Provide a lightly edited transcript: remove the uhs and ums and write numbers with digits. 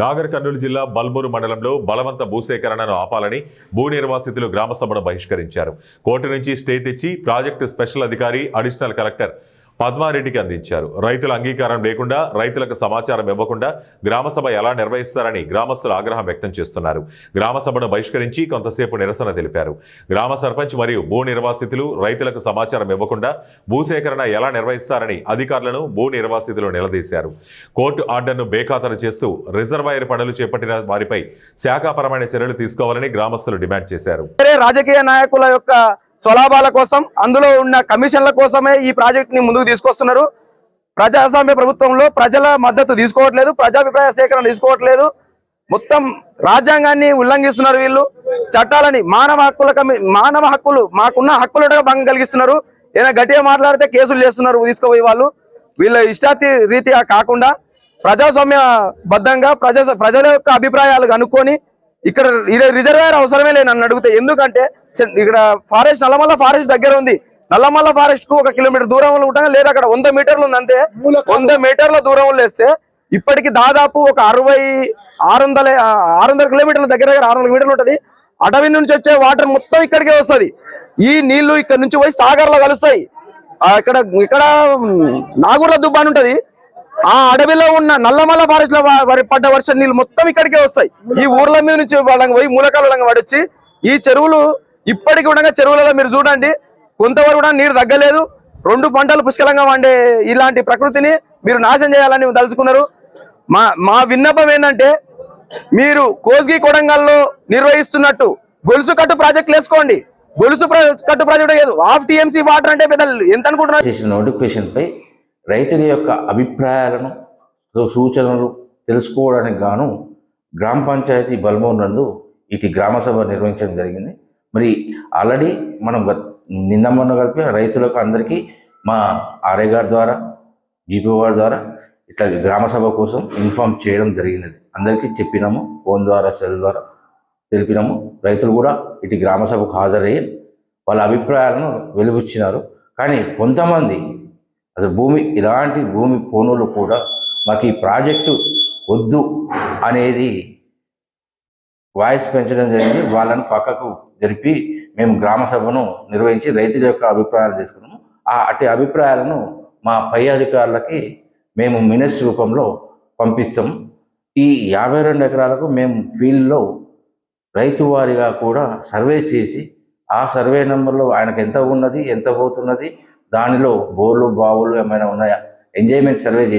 నాగర్ కర్నూలు జిల్లా బల్మూరు మండలంలో బలవంత భూసేకరణను ఆపాలని భూ నిర్వాసితులు గ్రామసభను బహిష్కరించారు. కోర్టు నుంచి స్టే తెచ్చి ప్రాజెక్టు స్పెషల్ అధికారి అడిషనల్ కలెక్టర్ పద్మారెడ్డికి అందించారు. రైతుల అంగీకారం లేకుండా, రైతులకు సమాచారం ఇవ్వకుండా గ్రామసభ ఎలా నిర్వహిస్తారని గ్రామస్తులు ఆగ్రహం వ్యక్తం చేస్తున్నారు. గ్రామసభను బహిష్కరించి కొంతసేపు నిరసన తెలిపారు. గ్రామ సర్పంచ్ మరియు భూ నిర్వాసితులు రైతులకు సమాచారం ఇవ్వకుండా భూసేకరణ ఎలా నిర్వహిస్తారని అధికారులను భూ నిర్వాసితులు నిలదీశారు. కోర్టు ఆర్డర్ను బేఖాతరు చేస్తూ రిజర్వాయర్ పనులు చేపట్టిన వారిపై శాఖాపరమైన చర్యలు తీసుకోవాలని గ్రామస్తులు డిమాండ్ చేశారు. రాజకీయ నాయకుల యొక్క స్వలాభాల కోసం, అందులో ఉన్న కమిషన్ల కోసమే ఈ ప్రాజెక్ట్ ని ముందుకు తీసుకొస్తున్నారు. ప్రజాస్వామ్య ప్రభుత్వంలో ప్రజల మద్దతు తీసుకోవట్లేదు, ప్రజాభిప్రాయ సేకరణ తీసుకోవట్లేదు. మొత్తం రాజ్యాంగాన్ని ఉల్లంఘిస్తున్నారు. వీళ్ళు చట్టాలని, మానవ హక్కులు, మాకున్న హక్కులుగా భంగం కలిగిస్తున్నారు. ఏదైనా గట్టిగా మాట్లాడితే కేసులు చేస్తున్నారు తీసుకుపోయి వాళ్ళు. వీళ్ళ ఇష్టాతి రీతిగా కాకుండా ప్రజాస్వామ్య బద్దంగా ప్రజల యొక్క అభిప్రాయాలు కనుక్కొని ఇక్కడ రిజర్వాయర్ అవసరమే లేదు నన్ను అడిగితే. ఎందుకంటే ఇక్కడ ఫారెస్ట్, నల్లమల్ల ఫారెస్ట్ దగ్గర ఉంది. నల్లమల్ల ఫారెస్ట్ కు 1 కిలోమీటర్ దూరంలో ఉంటాం, లేదా అక్కడ 100 మీటర్లు ఉంది అంతే. 100 మీటర్ల దూరంలో వేస్తే ఇప్పటికి దాదాపు ఒక 600 కిలోమీటర్ల దగ్గర 600 మీటర్లు ఉంటుంది. అడవి నుంచి వచ్చే వాటర్ మొత్తం ఇక్కడికే వస్తుంది. ఈ నీళ్లు ఇక్కడ నుంచి పోయి సాగర్ లో కలుస్తాయి. ఇక్కడ నాగూర్ల దుబ్బాని ఉంటది. ఆ అడవిలో ఉన్న నల్లమల్ల ఫారెస్ట్ లో పడ్డ వర్షం నీళ్ళు మొత్తం ఇక్కడికే వస్తాయి. ఈ ఊర్ల మీద నుంచి వాళ్ళకి పోయి మూలకాల పడొచ్చి ఈ చెరువులు ఇప్పటికి ఉండగా చెరువులలో మీరు చూడండి కొంతవరకు కూడా నీరు తగ్గలేదు. 2 పంటలు పుష్కలంగా వండే ఇలాంటి ప్రకృతిని మీరు నాశనం చేయాలని తలుచుకున్నారు. మా విన్నపం ఏంటంటే, మీరు కోస్గి కొడంగల్లో నిర్వహిస్తున్నట్టు గొలుసు కట్టు ప్రాజెక్టులు వేసుకోండి. గొలుసు కట్టు ప్రాజెక్టు హాఫ్ టీఎంసీ వాటర్ అంటే పెద్ద ఎంత అనుకుంటున్నారు? నోటిఫికేషన్ పై రైతుల యొక్క అభిప్రాయాలను, సూచనలు తెలుసుకోవడానికి గాను గ్రామ పంచాయతీ బల్మూరు నందు ఇటు గ్రామ సభ నిర్వహించడం జరిగింది. మరి ఆల్రెడీ మనం నిన్న మొన్న కలిపి రైతులకు అందరికీ మా ఆర్ఐ గారి ద్వారా, జీపీ గారి ద్వారా ఇట్లా గ్రామ సభ కోసం ఇన్ఫార్మ్ చేయడం జరిగినది. అందరికీ చెప్పినాము, ఫోన్ ద్వారా, సెల్ ద్వారా తెలిపినాము. రైతులు కూడా ఇటు గ్రామ సభకు హాజరయ్యి వాళ్ళ అభిప్రాయాలను వెలుబుచ్చినారు. కానీ కొంతమంది అసలు ఇలాంటి భూమి పోనులు కూడా మాకు ఈ ప్రాజెక్టు వద్దు అనేది వాయిస్ పెంచడం జరిగింది. వాళ్ళని పక్కకు జరిపి మేము గ్రామ సభను నిర్వహించి రైతుల యొక్క అభిప్రాయాలు తీసుకున్నాము. అటు అభిప్రాయాలను మా పై అధికారులకి మేము మినిట్స్ రూపంలో పంపిస్తాము. ఈ 52 ఎకరాలకు మేము ఫీల్డ్లో రైతు వారిగా కూడా సర్వే చేసి, ఆ సర్వే నెంబర్లో ఆయనకు ఎంత ఉన్నది, ఎంత పోతున్నది, దానిలో బోర్లు, బావులు ఏమైనా ఉన్నాయా, ఎంజాయ్మెంట్ సర్వే చేసి